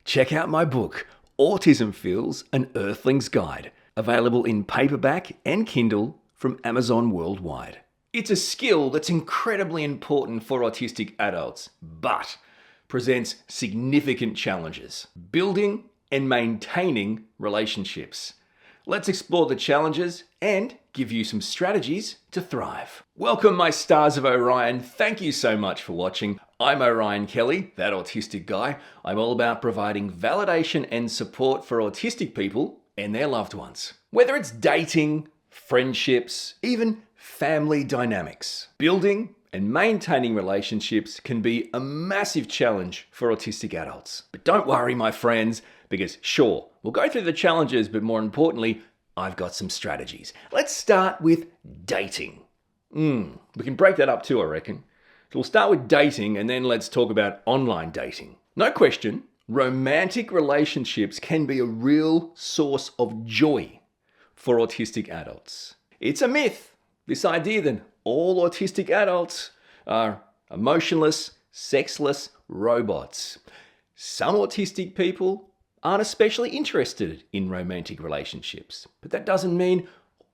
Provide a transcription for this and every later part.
check out my book, Autism Feels an Earthling's Guide, available in paperback and Kindle from Amazon worldwide. It's a skill that's incredibly important for autistic adults, but presents significant challenges. Building and maintaining relationships. Let's explore the challenges and give you some strategies to thrive. Welcome, my stars of Orion. Thank you so much for watching. I'm Orionkelly, that autistic guy. I'm all about providing validation and support for autistic people and their loved ones. Whether it's dating, friendships, even family dynamics. Building and maintaining relationships can be a massive challenge for autistic adults. But don't worry, my friends, because sure, we'll go through the challenges, but more importantly, I've got some strategies. Let's start with dating. We can break that up too, I reckon. So we'll start with dating and then let's talk about online dating. No question, romantic relationships can be a real source of joy for autistic adults. It's a myth, this idea that all autistic adults are emotionless, sexless robots. Some autistic people aren't especially interested in romantic relationships, but that doesn't mean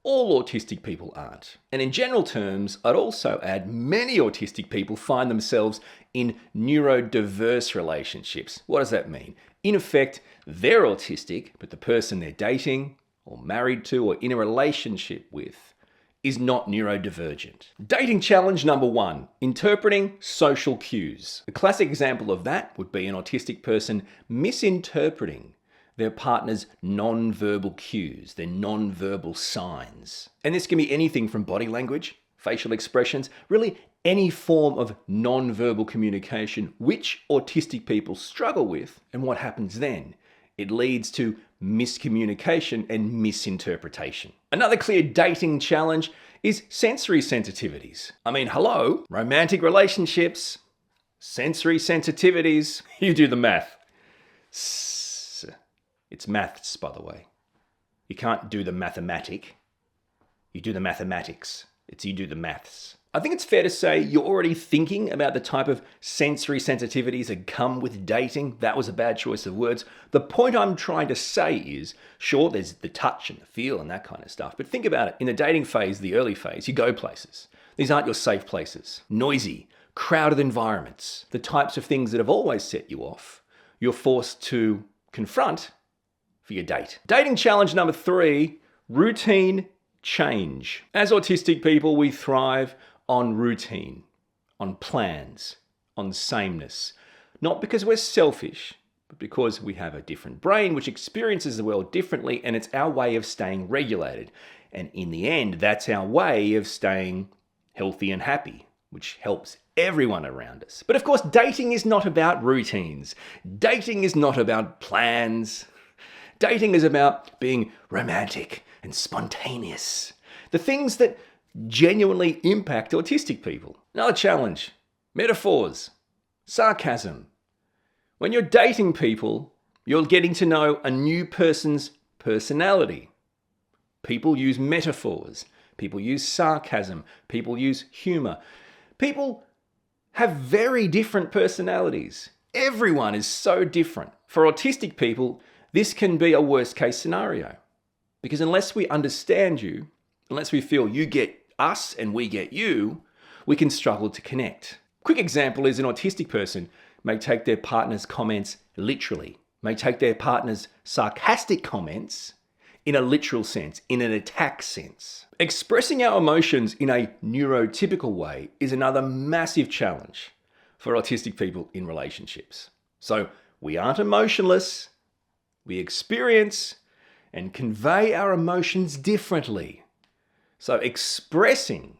all autistic people aren't. And in general terms, I'd also add many autistic people find themselves in neurodiverse relationships. What does that mean? In effect, they're autistic, but the person they're dating or married to or in a relationship with is not neurodivergent. Dating challenge number 1, interpreting social cues. A classic example of that would be an autistic person misinterpreting their partner's non-verbal cues, their non-verbal signs. And this can be anything from body language, facial expressions, really any form of non-verbal communication, which autistic people struggle with. And what happens then? It leads to miscommunication and misinterpretation. Another clear dating challenge is sensory sensitivities. I mean, hello, romantic relationships, sensory sensitivities. You do the math. It's maths, by the way. You can't do the mathematic. You do the mathematics. You do the maths. I think it's fair to say you're already thinking about the type of sensory sensitivities that come with dating. That was a bad choice of words. The point I'm trying to say is, sure, there's the touch and the feel and that kind of stuff, but think about it. In the dating phase, the early phase, you go places. These aren't your safe places. Noisy, crowded environments, the types of things that have always set you off, you're forced to confront for your date. Dating challenge number 3, routine change. As autistic people, we thrive on routine, on plans, on sameness. Not because we're selfish, but because we have a different brain which experiences the world differently, and it's our way of staying regulated. And in the end, that's our way of staying healthy and happy, which helps everyone around us. But of course, dating is not about routines. Dating is not about plans. Dating is about being romantic and spontaneous. The things that genuinely impact autistic people. Another challenge, metaphors, sarcasm. When you're dating people, you're getting to know a new person's personality. People use metaphors, people use sarcasm, people use humor. People have very different personalities. Everyone is so different. For autistic people, this can be a worst case scenario. Because unless we understand you, unless we feel you get us and we get you, we can struggle to connect. Quick example is an autistic person may take their partner's comments literally, may take their partner's sarcastic comments in a literal sense, in an attack sense. Expressing our emotions in a neurotypical way is another massive challenge for autistic people in relationships. So we aren't emotionless, we experience and convey our emotions differently. So expressing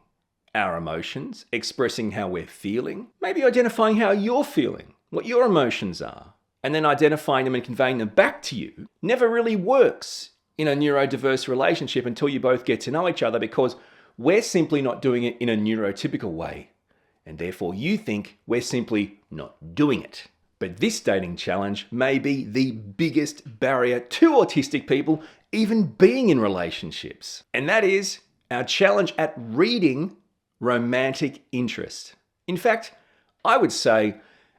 our emotions, expressing how we're feeling, maybe identifying how you're feeling, what your emotions are, and then identifying them and conveying them back to you never really works in a neurodiverse relationship until you both get to know each other, because we're simply not doing it in a neurotypical way. And therefore you think we're simply not doing it. But this dating challenge may be the biggest barrier to autistic people even being in relationships. And that is our challenge at reading romantic interest. In fact, I would say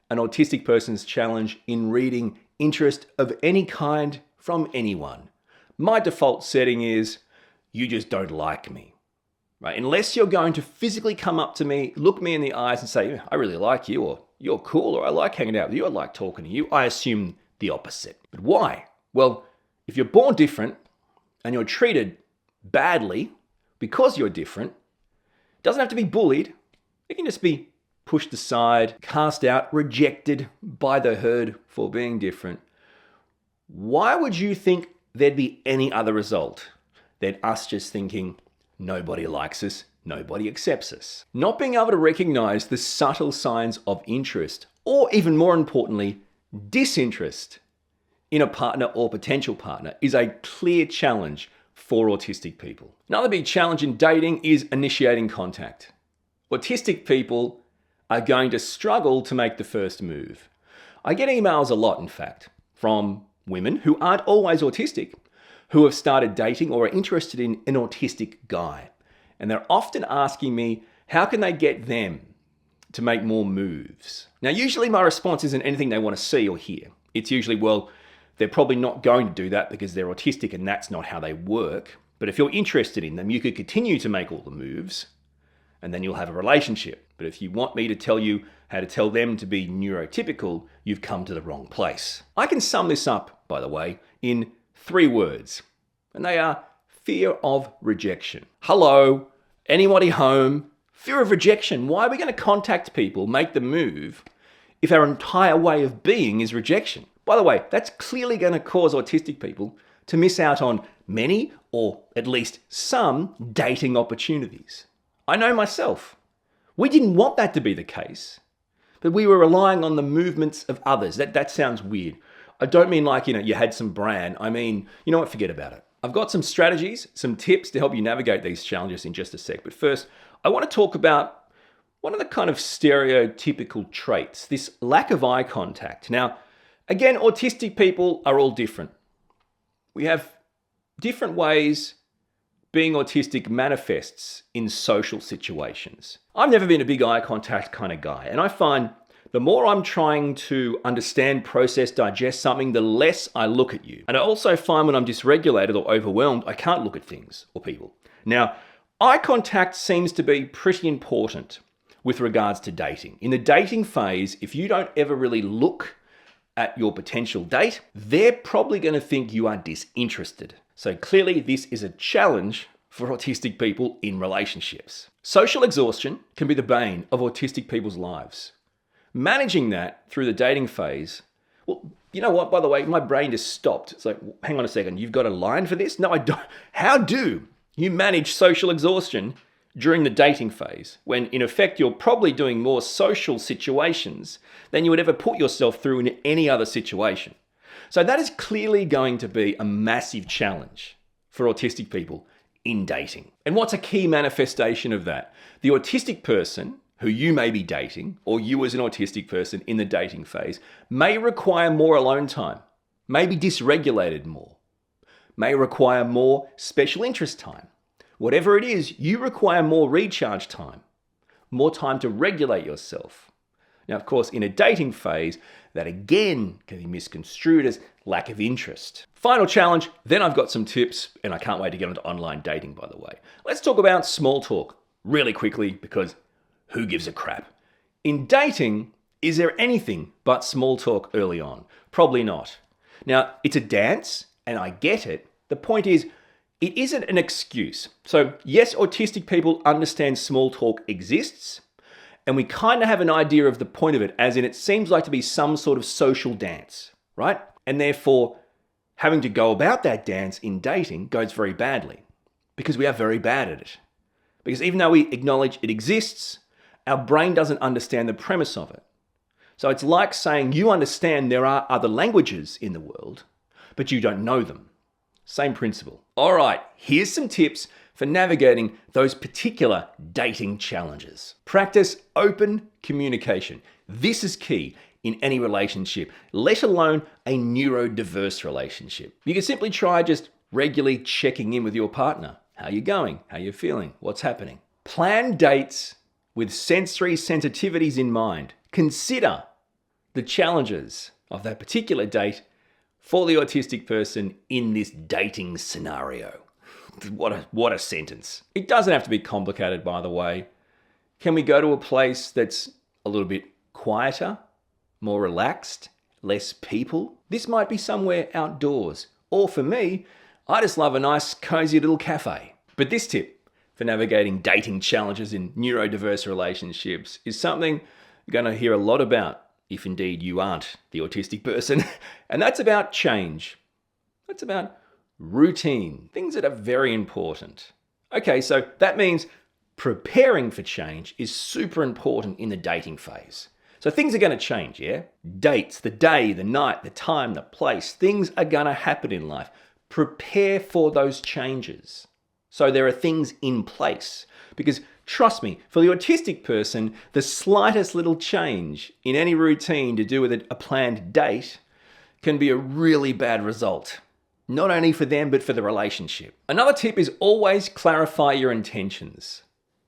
an autistic person's challenge in reading interest of any kind from anyone. My default setting is, you just don't like me, right? Unless you're going to physically come up to me, look me in the eyes and say, I really like you, or you're cool, or I like hanging out with you, I like talking to you, I assume the opposite. But why? Well, if you're born different and you're treated badly because you're different, it doesn't have to be bullied. It can just be pushed aside, cast out, rejected by the herd for being different. Why would you think there'd be any other result than us just thinking, nobody likes us, nobody accepts us? Not being able to recognize the subtle signs of interest, or even more importantly, disinterest in a partner or potential partner, is a clear challenge for autistic people. Another big challenge in dating is initiating contact. Autistic people are going to struggle to make the first move. I get emails a lot, in fact, from women who aren't always autistic, who have started dating or are interested in an autistic guy. And they're often asking me, how can they get them to make more moves? Now, usually my response isn't anything they want to see or hear. It's usually, well, they're probably not going to do that because they're autistic and that's not how they work. But if you're interested in them, you could continue to make all the moves and then you'll have a relationship. But if you want me to tell you how to tell them to be neurotypical, you've come to the wrong place. I can sum this up, by the way, in 3 words, and they are fear of rejection. Hello, anybody home? Fear of rejection. Why are we going to contact people, make the move, if our entire way of being is rejection? By the way, that's clearly going to cause autistic people to miss out on many, or at least some, dating opportunities. I know myself. We didn't want that to be the case, but we were relying on the movements of others. That sounds weird. I don't mean like, you had some brand. I mean, you know what, forget about it. I've got some strategies, some tips to help you navigate these challenges in just a sec. But first, I want to talk about one of the kind of stereotypical traits, this lack of eye contact. Now, again, autistic people are all different. We have different ways being autistic manifests in social situations. I've never been a big eye contact kind of guy, and I find the more I'm trying to understand, process, digest something, the less I look at you. And I also find when I'm dysregulated or overwhelmed, I can't look at things or people. Now, eye contact seems to be pretty important with regards to dating. In the dating phase, if you don't ever really look at your potential date, they're probably going to think you are disinterested. So clearly, this is a challenge for autistic people in relationships. Social exhaustion can be the bane of autistic people's lives. Managing that through the dating phase, well, you know what, by the way, my brain just stopped. It's like, hang on a second, you've got a line for this? No, I don't. How do you manage social exhaustion during the dating phase, when in effect you're probably doing more social situations than you would ever put yourself through in any other situation? So that is clearly going to be a massive challenge for autistic people in dating. And what's a key manifestation of that? The autistic person who you may be dating, or you as an autistic person in the dating phase, may require more alone time, may be dysregulated more, may require more special interest time. Whatever it is, you require more recharge time, more time to regulate yourself. Now, of course, in a dating phase, that again can be misconstrued as lack of interest. Final challenge, then I've got some tips, and I can't wait to get into online dating, by the way. Let's talk about small talk really quickly, because who gives a crap? In dating, is there anything but small talk early on? Probably not. Now, it's a dance, and I get it. The point is, it isn't an excuse. So yes, autistic people understand small talk exists, and we kind of have an idea of the point of it, as in it seems like to be some sort of social dance, right? And therefore, having to go about that dance in dating goes very badly, because we are very bad at it. Because even though we acknowledge it exists, our brain doesn't understand the premise of it. So it's like saying you understand there are other languages in the world, but you don't know them. Same principle. All right, here's some tips for navigating those particular dating challenges. Practice open communication. This is key in any relationship, let alone a neurodiverse relationship. You can simply try just regularly checking in with your partner. How you going? How you feeling? What's happening? Plan dates with sensory sensitivities in mind. Consider the challenges of that particular date for the autistic person in this dating scenario. What a sentence. It doesn't have to be complicated, by the way. Can we go to a place that's a little bit quieter, more relaxed, less people? This might be somewhere outdoors. Or for me, I just love a nice, cozy little cafe. But this tip for navigating dating challenges in neurodiverse relationships is something you're going to hear a lot about if indeed you aren't the autistic person. And that's about change. That's about routine, things that are very important. Okay, so that means preparing for change is super important in the dating phase. So things are going to change, yeah? Dates, the day, the night, the time, the place, things are going to happen in life. Prepare for those changes. So there are things in place. Because trust me, for the autistic person, the slightest little change in any routine to do with a planned date can be a really bad result. Not only for them, but for the relationship. Another tip is always clarify your intentions.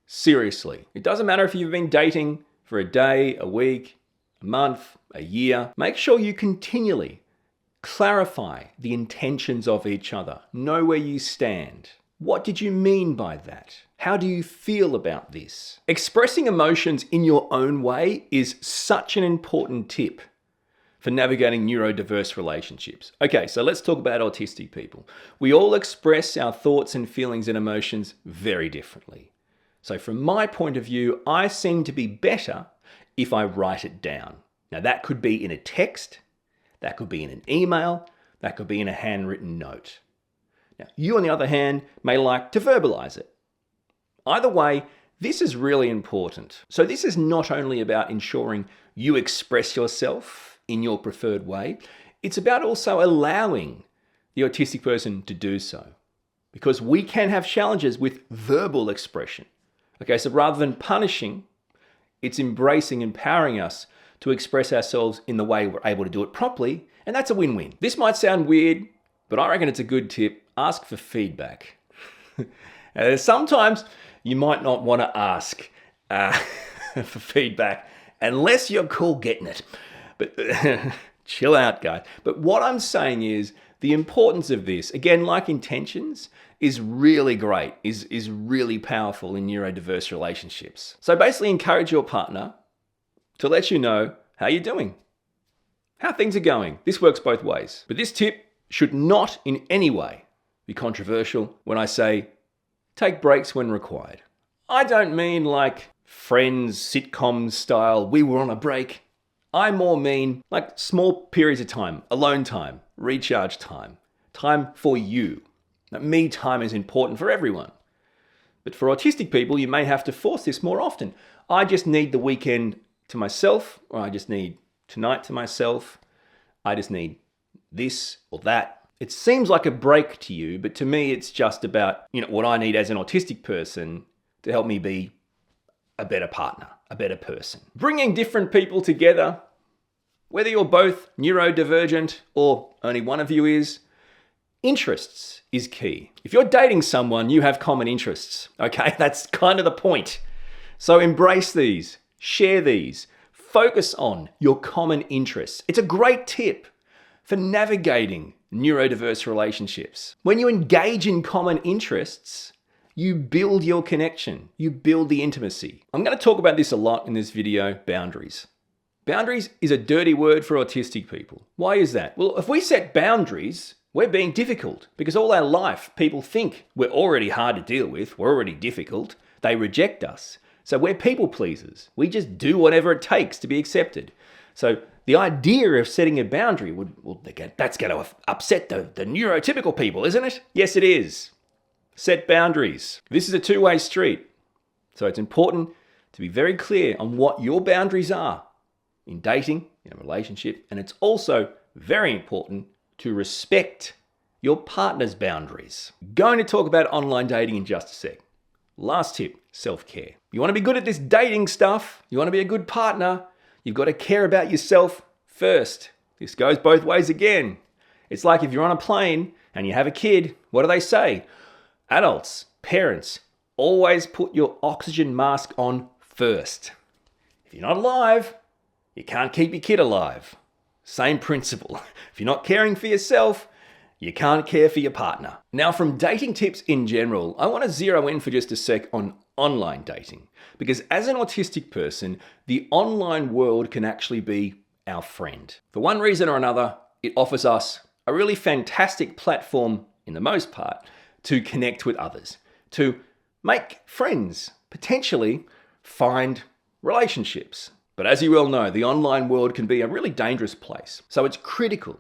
Seriously. It doesn't matter if you've been dating for a day, a week, a month, a year. Make sure you continually clarify the intentions of each other. Know where you stand. What did you mean by that? How do you feel about this? Expressing emotions in your own way is such an important tip for navigating neurodiverse relationships. Okay, so let's talk about autistic people. We all express our thoughts and feelings and emotions very differently. So from my point of view, I seem to be better if I write it down. Now that could be in a text, that could be in an email, that could be in a handwritten note. Now, you on the other hand may like to verbalize it. Either way, this is really important. So this is not only about ensuring you express yourself in your preferred way, it's about also allowing the autistic person to do so. Because we can have challenges with verbal expression. Okay, so rather than punishing, it's embracing, empowering us to express ourselves in the way we're able to do it properly, and that's a win-win. This might sound weird, but I reckon it's a good tip. Ask for feedback. Sometimes you might not want to ask for feedback unless you're cool getting it. But chill out, guys. But what I'm saying is the importance of this, again, like intentions, is really great, is really powerful in neurodiverse relationships. So basically encourage your partner to let you know how you're doing, how things are going. This works both ways. But this tip should not in any way be controversial when I say take breaks when required. I don't mean like Friends sitcom style, we were on a break. I more mean like small periods of time, alone time, recharge time, time for you. Now, me time is important for everyone. But for autistic people, you may have to force this more often. I just need the weekend to myself, or I just need tonight to myself. I just need this or that. It seems like a break to you, but to me, it's just about, what I need as an autistic person to help me be a better partner, a better person. Bringing different people together, whether you're both neurodivergent or only one of you is, interests is key. If you're dating someone, you have common interests, okay? That's kind of the point. So embrace these, share these, focus on your common interests. It's a great tip for navigating neurodiverse relationships. When you engage in common interests, you build your connection, you build the intimacy. I'm going to talk about this a lot in this video, boundaries. Boundaries is a dirty word for autistic people. Why is that? Well, if we set boundaries, we're being difficult because all our life people think we're already hard to deal with, we're already difficult, they reject us. So we're people pleasers. We just do whatever it takes to be accepted. So the idea of setting a boundary that's going to upset the neurotypical people, isn't it? Yes, it is. Set boundaries. This is a two-way street. So it's important to be very clear on what your boundaries are in dating, in a relationship, and it's also very important to respect your partner's boundaries. Going to talk about online dating in just a sec. Last tip, self-care. You want to be good at this dating stuff, you want to be a good partner, you've got to care about yourself first. This goes both ways again. It's like if you're on a plane and you have a kid, what do they say? Adults, parents, always put your oxygen mask on first. If you're not alive, you can't keep your kid alive. Same principle. If you're not caring for yourself, you can't care for your partner. Now, from dating tips in general, I want to zero in for just a sec on online dating. Because as an autistic person, the online world can actually be our friend. For one reason or another, it offers us a really fantastic platform, in the most part, to connect with others, to make friends, potentially find relationships. But as you well know, the online world can be a really dangerous place. So it's critical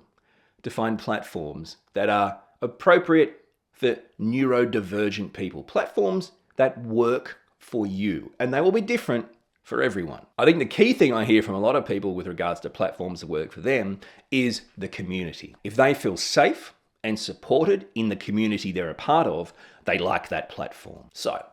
to find platforms that are appropriate for neurodivergent people, platforms that work for you, and they will be different for everyone. I think the key thing I hear from a lot of people with regards to platforms that work for them is the community. If they feel safe and supported in the community they're a part of, they like that platform. So,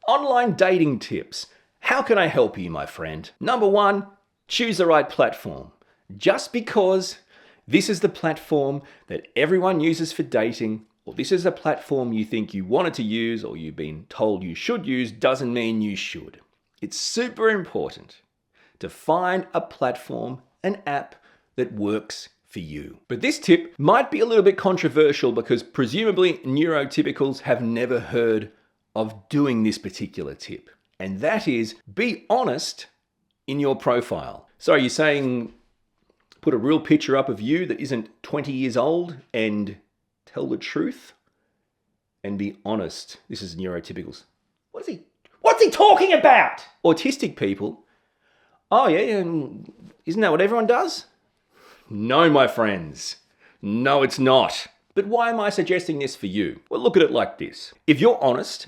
online dating tips. How can I help you, my friend? Number one, choose the right platform. Just because this is the platform that everyone uses for dating, or this is a platform you think you wanted to use or you've been told you should use, doesn't mean you should. It's super important to find a platform, an app that works for you. But this tip might be a little bit controversial because presumably neurotypicals have never heard of doing this particular tip. And that is, be honest in your profile. So are you saying put a real picture up of you that isn't 20 years old and tell the truth and be honest? This is neurotypicals. What's he talking about? Autistic people. Oh yeah, isn't that what everyone does? No, my friends. No, it's not. But why am I suggesting this for you? Well, look at it like this. If you're honest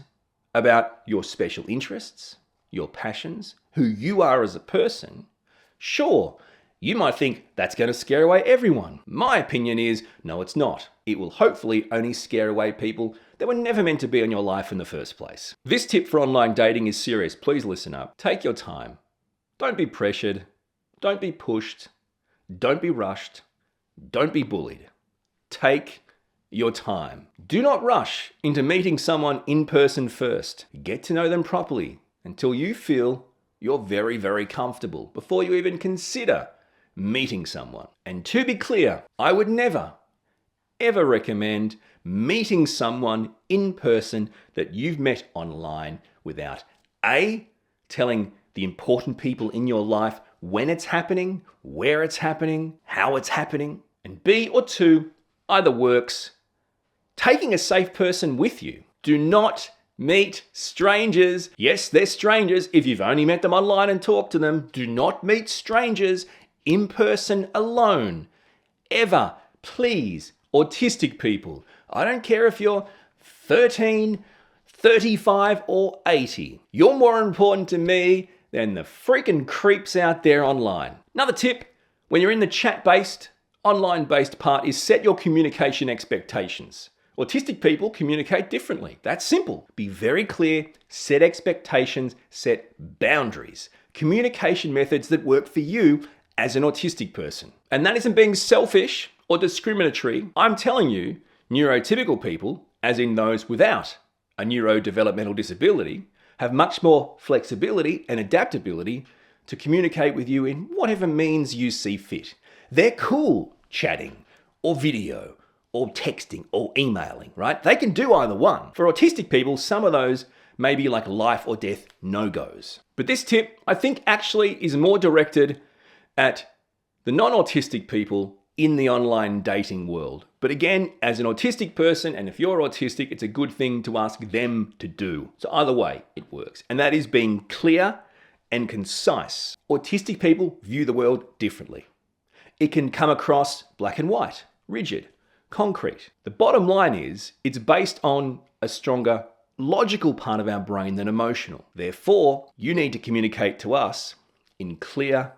about your special interests, your passions, who you are as a person, sure, you might think that's going to scare away everyone. My opinion is, no, it's not. It will hopefully only scare away people that were never meant to be in your life in the first place. This tip for online dating is serious. Please listen up. Take your time. Don't be pressured. Don't be pushed. Don't be rushed. Don't be bullied. Take your time. Do not rush into meeting someone in person first. Get to know them properly until you feel you're very, very comfortable before you even consider meeting someone. And to be clear, I would never, ever recommend meeting someone in person that you've met online without A, telling the important people in your life when it's happening, where it's happening, how it's happening, and B or two, either works, taking a safe person with you. Do not meet strangers. Yes, they're strangers if you've only met them online and talked to them. Do not meet strangers in person alone. Ever. Please. Autistic people. I don't care if you're 13, 35 or 80. You're more important to me than the freaking creeps out there online. Another tip, when you're in the chat-based, online-based part, is set your communication expectations. Autistic people communicate differently. That's simple. Be very clear, set expectations, set boundaries. Communication methods that work for you as an autistic person. And that isn't being selfish or discriminatory. I'm telling you, neurotypical people, as in those without a neurodevelopmental disability, have much more flexibility and adaptability to communicate with you in whatever means you see fit. They're cool chatting or video or texting or emailing, right? They can do either one. For autistic people, some of those may be like life or death no-goes. But this tip, I think, actually is more directed at the non-autistic people in the online dating world. But again, as an autistic person, and if you're autistic, it's a good thing to ask them to do. So either way, it works. And that is being clear and concise. Autistic people view the world differently. It can come across black and white, rigid, concrete. The bottom line is, it's based on a stronger logical part of our brain than emotional. Therefore, you need to communicate to us in clear,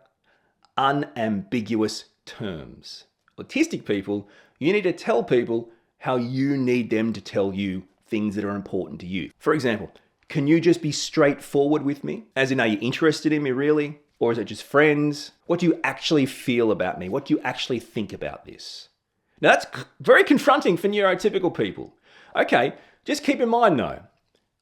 unambiguous terms. Autistic people, you need to tell people how you need them to tell you things that are important to you. For example, can you just be straightforward with me? As in, are you interested in me really? Or is it just friends? What do you actually feel about me? What do you actually think about this? Now that's very confronting for neurotypical people. Okay, just keep in mind though,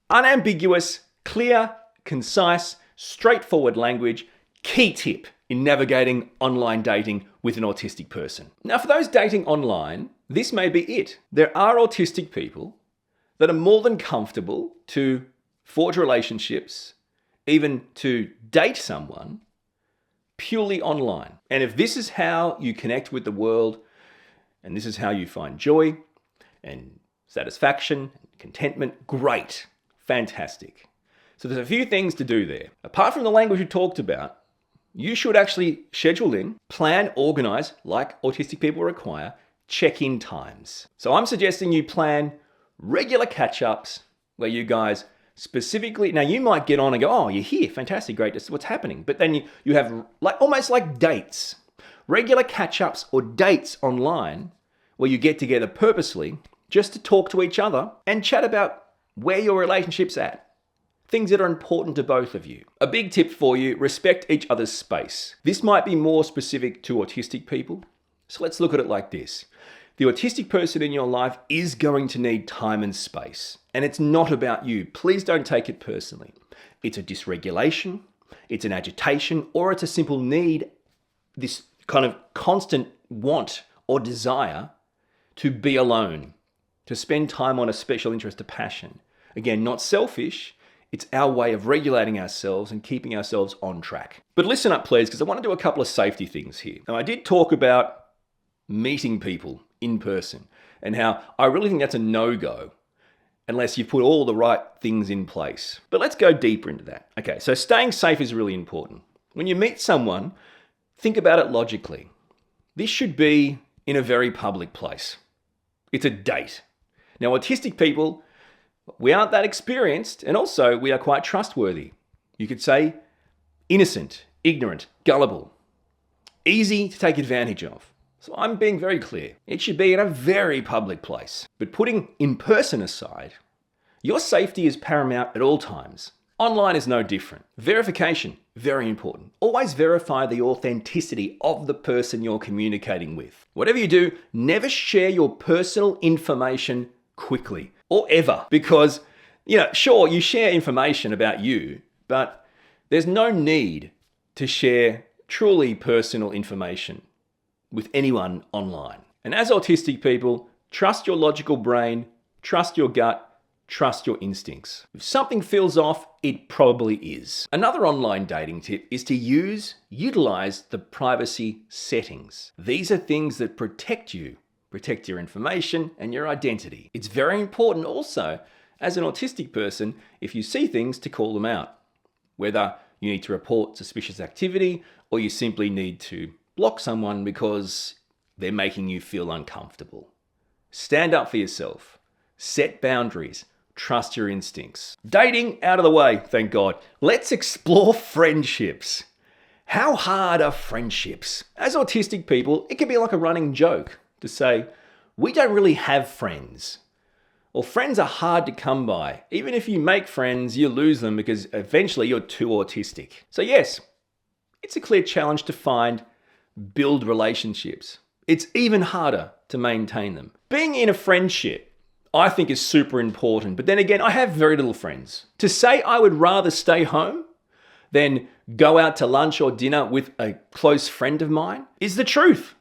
unambiguous, clear, concise, straightforward language, key tip in navigating online dating with an autistic person. Now, for those dating online, this may be it. There are autistic people that are more than comfortable to forge relationships, even to date someone, purely online. And if this is how you connect with the world, and this is how you find joy and satisfaction, and contentment, great, fantastic. So there's a few things to do there. Apart from the language we talked about, you should actually schedule in, plan, organize, like autistic people require, check-in times. So I'm suggesting you plan regular catch-ups where you guys specifically, now you might get on and go, oh, you're here, fantastic, great, this is what's happening. But then you have almost like dates, regular catch-ups or dates online where you get together purposely just to talk to each other and chat about where your relationship's at. Things that are important to both of you. A big tip for you, respect each other's space. This might be more specific to autistic people. So let's look at it like this. The autistic person in your life is going to need time and space. And it's not about you. Please don't take it personally. It's a dysregulation, it's an agitation, or it's a simple need, this kind of constant want or desire to be alone, to spend time on a special interest, a passion. Again, not selfish. It's our way of regulating ourselves and keeping ourselves on track. But listen up, please, because I want to do a couple of safety things here. Now, I did talk about meeting people in person and how I really think that's a no-go unless you put all the right things in place. But let's go deeper into that. Okay, so staying safe is really important. When you meet someone, think about it logically. This should be in a very public place. It's a date. Now, autistic people, we aren't that experienced, and also we are quite trustworthy. You could say innocent, ignorant, gullible, easy to take advantage of. So I'm being very clear. It should be in a very public place. But putting in person aside, your safety is paramount at all times. Online is no different. Verification, very important. Always verify the authenticity of the person you're communicating with. Whatever you do, never share your personal information quickly or ever, because, sure, you share information about you, but there's no need to share truly personal information with anyone online. And as autistic people, trust your logical brain, trust your gut, trust your instincts. If something feels off, it probably is. Another online dating tip is to utilize the privacy settings. These are things that protect you, protect your information and your identity. It's very important also, as an autistic person, if you see things, to call them out. Whether you need to report suspicious activity or you simply need to block someone because they're making you feel uncomfortable. Stand up for yourself. Set boundaries. Trust your instincts. Dating out of the way, thank God. Let's explore friendships. How hard are friendships? As autistic people, it can be like a running joke to say, we don't really have friends. Or friends are hard to come by. Even if you make friends, you lose them because eventually you're too autistic. So yes, it's a clear challenge to build relationships. It's even harder to maintain them. Being in a friendship, I think, is super important. But then again, I have very little friends. To say I would rather stay home than go out to lunch or dinner with a close friend of mine is the truth.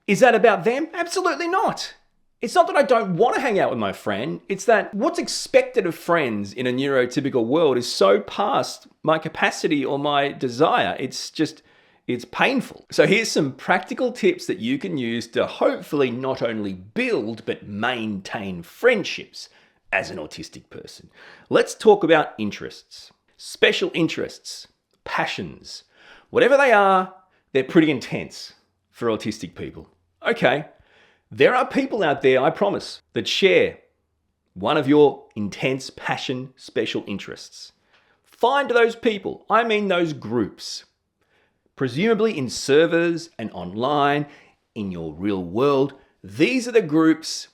Is that about them? Absolutely not. It's not that I don't want to hang out with my friend. It's that what's expected of friends in a neurotypical world is so past my capacity or my desire. It's painful. So here's some practical tips that you can use to hopefully not only build, but maintain friendships as an autistic person. Let's talk about interests. Special interests, passions. Whatever they are, they're pretty intense for autistic people. Okay, there are people out there, I promise, that share one of your intense passion, special interests. Find those people. I mean those groups. Presumably in servers and online, in your real world, these are the groups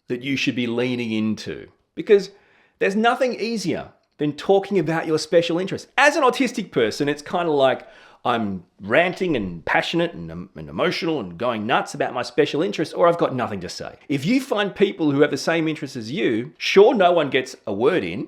that you should be leaning into, because there's nothing easier than talking about your special interests. As an autistic person, it's kind of like I'm ranting and passionate and emotional and going nuts about my special interests, or I've got nothing to say. If you find people who have the same interests as you, sure, no one gets a word in,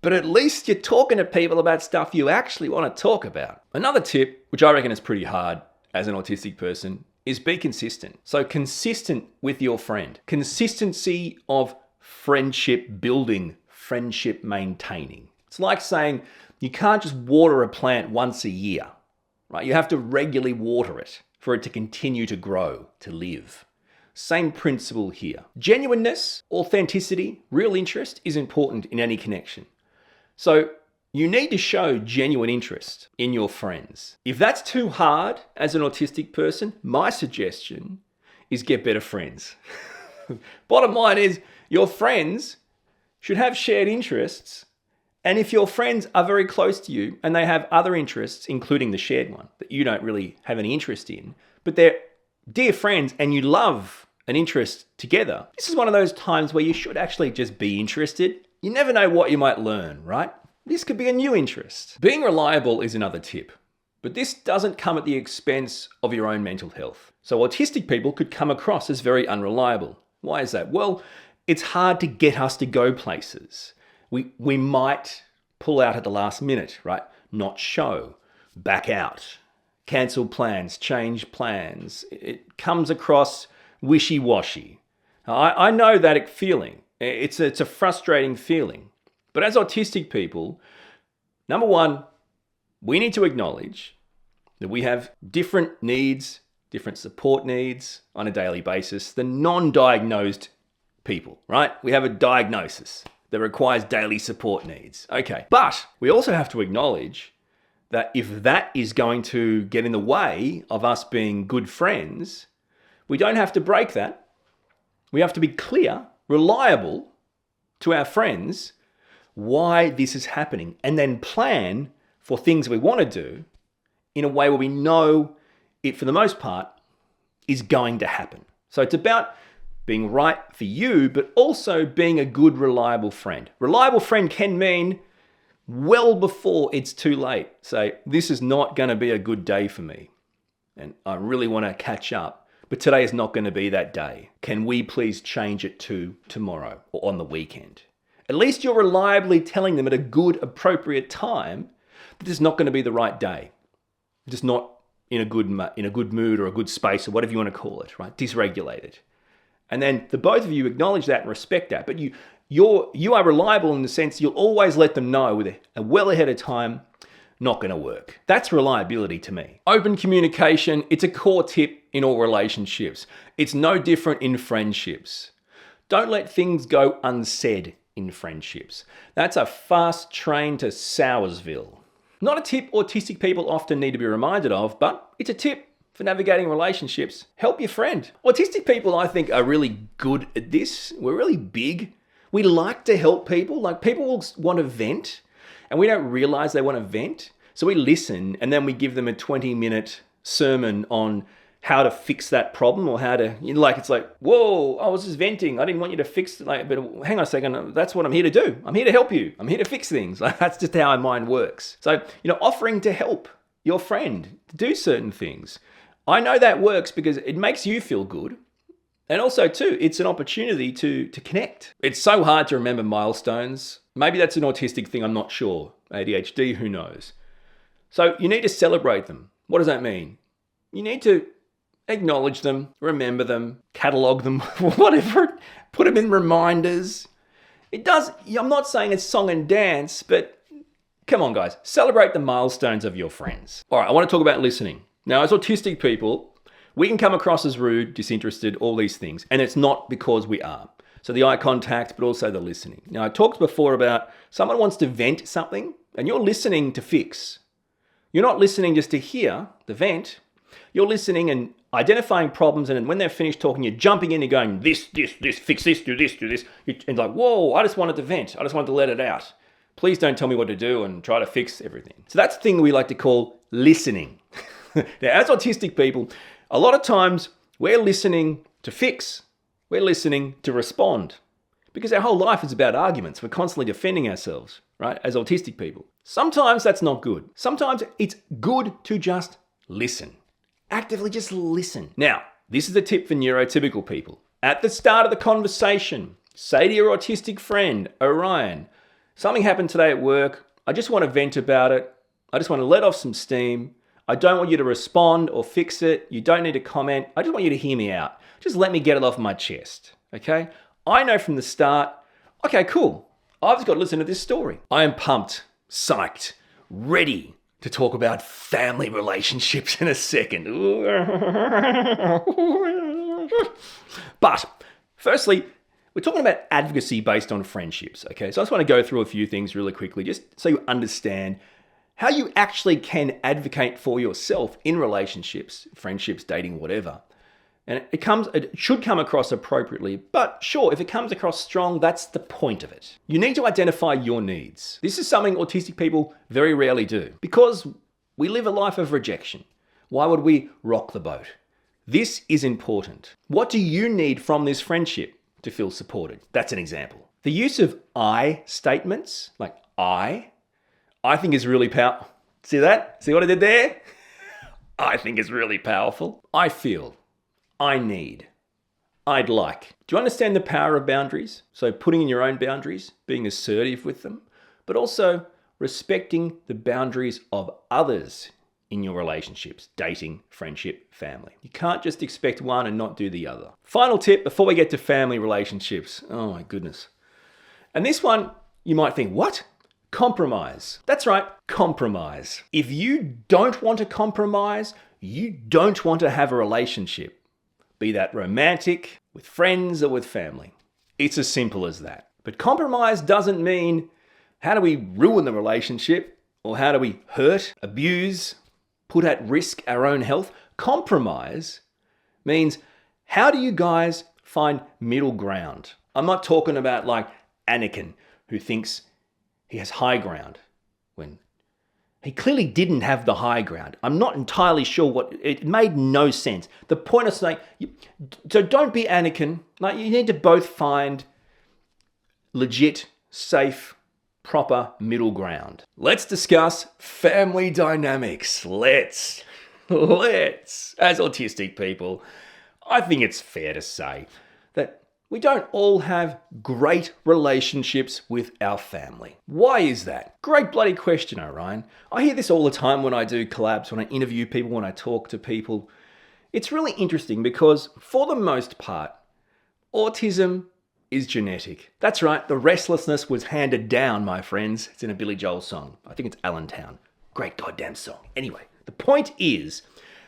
but at least you're talking to people about stuff you actually want to talk about. Another tip, which I reckon is pretty hard as an autistic person, is be consistent. So consistent with your friend. Consistency of friendship building, friendship maintaining. It's like saying you can't just water a plant once a year, right? You have to regularly water it for it to continue to grow, to live. Same principle here. Genuineness, authenticity, real interest is important in any connection. So you need to show genuine interest in your friends. If that's too hard as an autistic person, my suggestion is get better friends. Bottom line is your friends should have shared interests. And if your friends are very close to you and they have other interests, including the shared one that you don't really have any interest in, but they're dear friends and you love an interest together, this is one of those times where you should actually just be interested. You never know what you might learn, right? This could be a new interest. Being reliable is another tip, but this doesn't come at the expense of your own mental health. So autistic people could come across as very unreliable. Why is that? Well, it's hard to get us to go places. We might pull out at the last minute, right? Not show, back out, cancel plans, change plans. It comes across wishy-washy. I know that feeling. It's a frustrating feeling. But as autistic people, number one, we need to acknowledge that we have different needs, different support needs on a daily basis than non-diagnosed people, right? We have a diagnosis that requires daily support needs. Okay. But we also have to acknowledge that if that is going to get in the way of us being good friends, we don't have to break that. We have to be clear, reliable to our friends why this is happening and then plan for things we want to do in a way where we know it, for the most part, is going to happen. So it's about being right for you, but also being a good, reliable friend. Reliable friend can mean well before it's too late. Say, this is not going to be a good day for me, and I really want to catch up, but today is not going to be that day. Can we please change it to tomorrow or on the weekend? At least you're reliably telling them at a good, appropriate time that it's not going to be the right day. Just not in a good mood or a good space or whatever you want to call it, right? Dysregulated. And then the both of you acknowledge that and respect that. But you are reliable in the sense you'll always let them know with a well ahead of time, not going to work. That's reliability to me. Open communication, it's a core tip in all relationships. It's no different in friendships. Don't let things go unsaid in friendships. That's a fast train to Sowersville. Not a tip autistic people often need to be reminded of, but it's a tip for navigating relationships. Help your friend. Autistic people, I think, are really good at this. We're really big. We like to help people. Like, people will want to vent, and we don't realize they want to vent. So we listen, and then we give them a 20-minute sermon on how to fix that problem, or how to, it's like, whoa, I was just venting. I didn't want you to fix it. But hang on a second. That's what I'm here to do. I'm here to help you. I'm here to fix things. That's just how our mind works. So, offering to help your friend to do certain things. I know that works because it makes you feel good. And also too, it's an opportunity to connect. It's so hard to remember milestones. Maybe that's an autistic thing. I'm not sure. ADHD, who knows? So you need to celebrate them. What does that mean? You need to acknowledge them, remember them, catalog them, whatever, put them in reminders. I'm not saying it's song and dance, but come on guys, celebrate the milestones of your friends. All right, I want to talk about listening. Now, as autistic people, we can come across as rude, disinterested, all these things, and it's not because we are. So the eye contact, but also the listening. Now, I talked before about someone wants to vent something, and you're listening to fix. You're not listening just to hear the vent. You're listening and identifying problems, and then when they're finished talking, you're jumping in and going, this, fix this, do this, do this. And like, whoa, I just wanted to vent. I just wanted to let it out. Please don't tell me what to do and try to fix everything. So that's the thing we like to call listening. Now, as autistic people, a lot of times we're listening to fix. We're listening to respond. Because our whole life is about arguments. We're constantly defending ourselves, right? As autistic people. Sometimes that's not good. Sometimes it's good to just listen. Actively just listen. Now, this is a tip for neurotypical people. At the start of the conversation, say to your autistic friend, Orion, Something happened today at work. I just want to vent about it. I just want to let off some steam. I don't want you to respond or fix it. You don't need to comment. I just want you to hear me out. Just let me get it off my chest, okay? I know from the start, okay, cool. I've just got to listen to this story. I am pumped, psyched, ready to talk about family relationships in a second. But firstly, we're talking about advocacy based on friendships, okay? So I just want to go through a few things really quickly just so you understand how you actually can advocate for yourself in relationships, friendships, dating, whatever. And it should come across appropriately, but sure, if it comes across strong, that's the point of it. You need to identify your needs. This is something autistic people very rarely do because we live a life of rejection. Why would we rock the boat? This is important. What do you need from this friendship to feel supported? That's an example. The use of I statements, like I think is really powerful. See that? See what I did there? I think is really powerful. I feel. I need. I'd like. Do you understand the power of boundaries? So putting in your own boundaries, being assertive with them, but also respecting the boundaries of others in your relationships, dating, friendship, family. You can't just expect one and not do the other. Final tip before we get to family relationships. Oh my goodness. And this one, you might think, what? Compromise. That's right, compromise. If you don't want to compromise, you don't want to have a relationship. Be that romantic, with friends, or with family. It's as simple as that. But compromise doesn't mean how do we ruin the relationship or how do we hurt, abuse, put at risk our own health. Compromise means how do you guys find middle ground? I'm not talking about like Anakin who thinks he has high ground when he clearly didn't have the high ground. I'm not entirely sure it made no sense. The point is like, so don't be Anakin. Like you need to both find legit, safe, proper middle ground. Let's discuss family dynamics. Let's, as autistic people, I think it's fair to say that we don't all have great relationships with our family. Why is that? Great bloody question, Orion. I hear this all the time when I do collabs, when I interview people, when I talk to people. It's really interesting because for the most part, autism is genetic. That's right, the restlessness was handed down, my friends. It's in a Billy Joel song. I think it's Allentown. Great goddamn song. Anyway, the point is,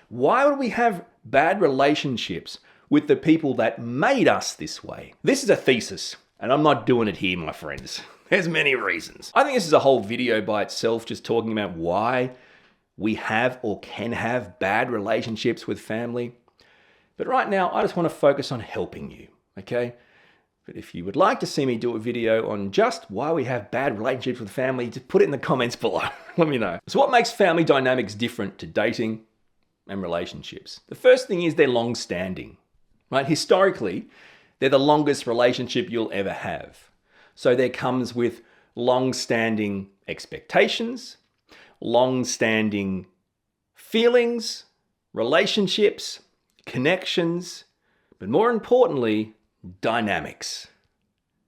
why would we have bad relationships with the people that made us this way? This is a thesis, and I'm not doing it here, my friends. There's many reasons. I think this is a whole video by itself, just talking about why we have or can have bad relationships with family. But right now, I just want to focus on helping you, okay? But if you would like to see me do a video on just why we have bad relationships with family, just put it in the comments below. Let me know. So what makes family dynamics different to dating and relationships? The first thing is they're long-standing. Right? Historically, they're the longest relationship you'll ever have. So there comes with long-standing expectations, long-standing feelings, relationships, connections, but more importantly, dynamics.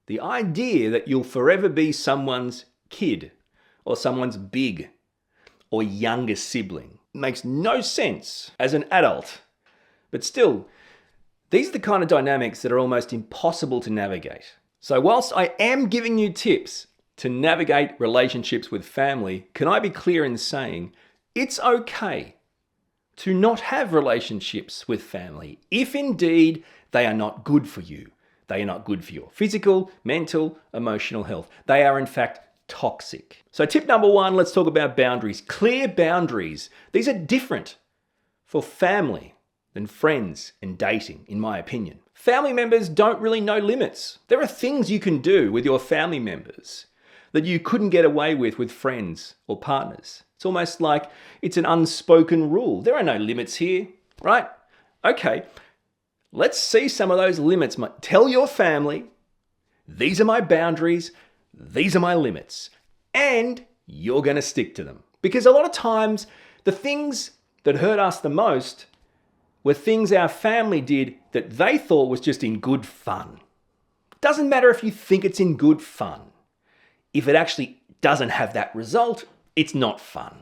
The idea that you'll forever be someone's kid or someone's big or younger sibling makes no sense as an adult, but still, these are the kind of dynamics that are almost impossible to navigate. So whilst I am giving you tips to navigate relationships with family, can I be clear in saying it's okay to not have relationships with family if indeed they are not good for you. They are not good for your physical, mental, emotional health. They are in fact toxic. So tip number one, let's talk about boundaries. Clear boundaries. These are different for family than friends and dating, in my opinion. Family members don't really know limits. There are things you can do with your family members that you couldn't get away with friends or partners. It's almost like it's an unspoken rule. There are no limits here, right? Okay, let's see some of those limits. Tell your family, these are my boundaries, these are my limits, and you're going to stick to them. Because a lot of times, the things that hurt us the most were things our family did that they thought was just in good fun. Doesn't matter if you think it's in good fun. if it actually doesn't have that result, it's not fun.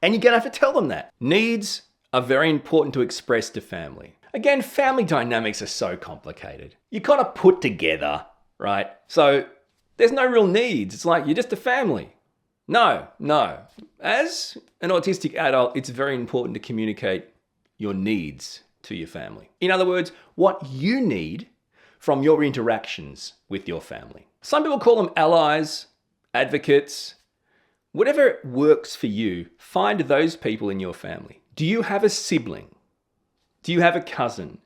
And you're going to have to tell them that. Needs are very important to express to family. Again, family dynamics are so complicated. You kind of put together, right? So there's no real needs. It's like you're just a family. No. As an autistic adult, it's very important to communicate your needs to your family. In other words, what you need from your interactions with your family. Some people call them allies, advocates. Whatever works for you, find those people in your family. Do you have a sibling? Do you have a cousin?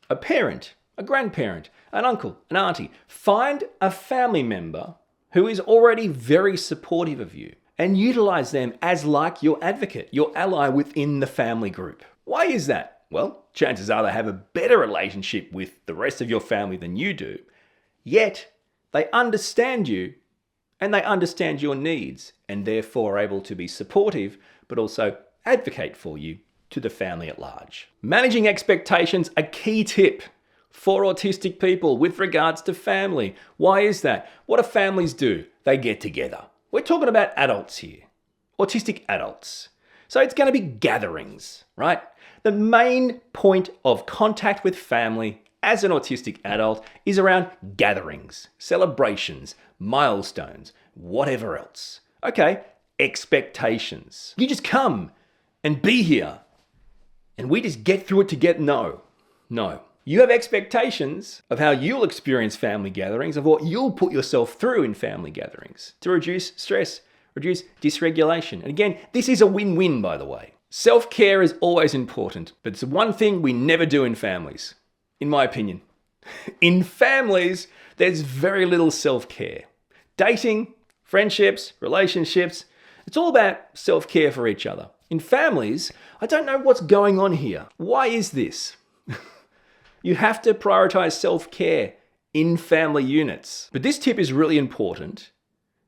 A parent? A grandparent? An uncle? An auntie? Find a family member who is already very supportive of you and utilize them as like your advocate, your ally within the family group. Why is that? Well, chances are they have a better relationship with the rest of your family than you do, yet they understand you and they understand your needs and therefore are able to be supportive but also advocate for you to the family at large. Managing expectations, a key tip for autistic people with regards to family. Why is that? What do families do? They get together. We're talking about adults here, autistic adults. So it's going to be gatherings, right? The main point of contact with family as an autistic adult is around gatherings, celebrations, milestones, whatever else. Okay, expectations. You just come and be here and we just get through it together. No. You have expectations of how you'll experience family gatherings, of what you'll put yourself through in family gatherings to reduce stress, reduce dysregulation. And again, this is a win-win, by the way. Self-care is always important, but it's one thing we never do in families, in my opinion. In families, there's very little self-care. Dating, friendships, relationships, it's all about self-care for each other. In families, I don't know what's going on here. Why is this? You have to prioritize self-care in family units. But this tip is really important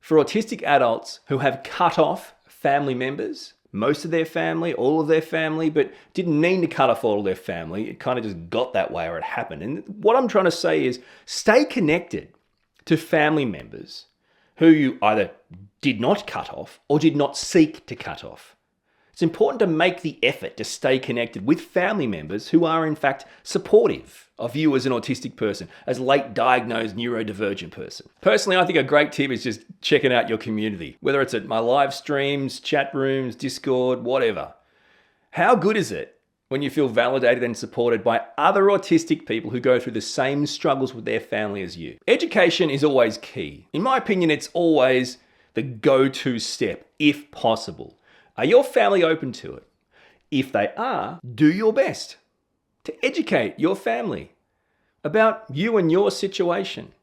for autistic adults who have cut off family members, most of their family, all of their family, but didn't mean to cut off all of their family. It kind of just got that way or it happened. And what I'm trying to say is stay connected to family members who you either did not cut off or did not seek to cut off. It's important to make the effort to stay connected with family members who are in fact supportive of you as an autistic person, as late diagnosed neurodivergent person. Personally, I think a great tip is just checking out your community, whether it's at my live streams, chat rooms, Discord, whatever. How good is it when you feel validated and supported by other autistic people who go through the same struggles with their family as you? Education is always key. In my opinion, it's always the go-to step, if possible. Are your family open to it? If they are, do your best to educate your family about you and your situation.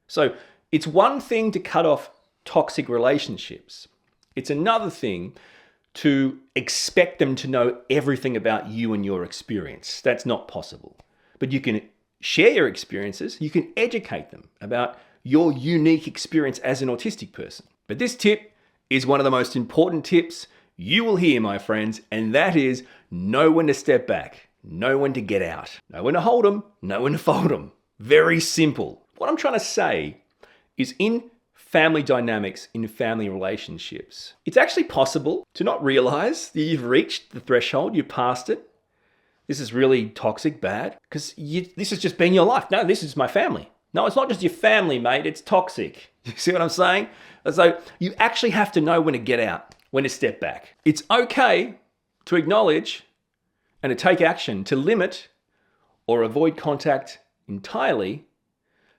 So it's one thing to cut off toxic relationships. It's another thing to expect them to know everything about you and your experience. That's not possible. But you can share your experiences. You can educate them about your unique experience as an autistic person. But this tip is one of the most important tips you will hear, my friends, and that is know when to step back, know when to get out, know when to hold them, know when to fold them. Very simple. What I'm trying to say is in family dynamics, in family relationships, it's actually possible to not realize that you've reached the threshold, you've passed it. This is really toxic, bad, because this has just been your life. No, this is my family. No, it's not just your family, mate, it's toxic. You see what I'm saying? So you actually have to know when to get out, when to step back. It's okay to acknowledge and to take action to limit or avoid contact entirely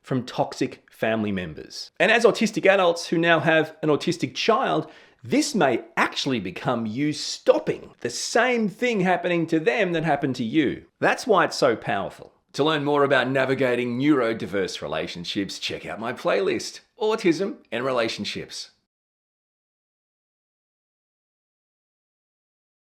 from toxic family members. And as autistic adults who now have an autistic child, this may actually become you stopping the same thing happening to them that happened to you. That's why it's so powerful. To learn more about navigating neurodiverse relationships, check out my playlist, Autism and Relationships.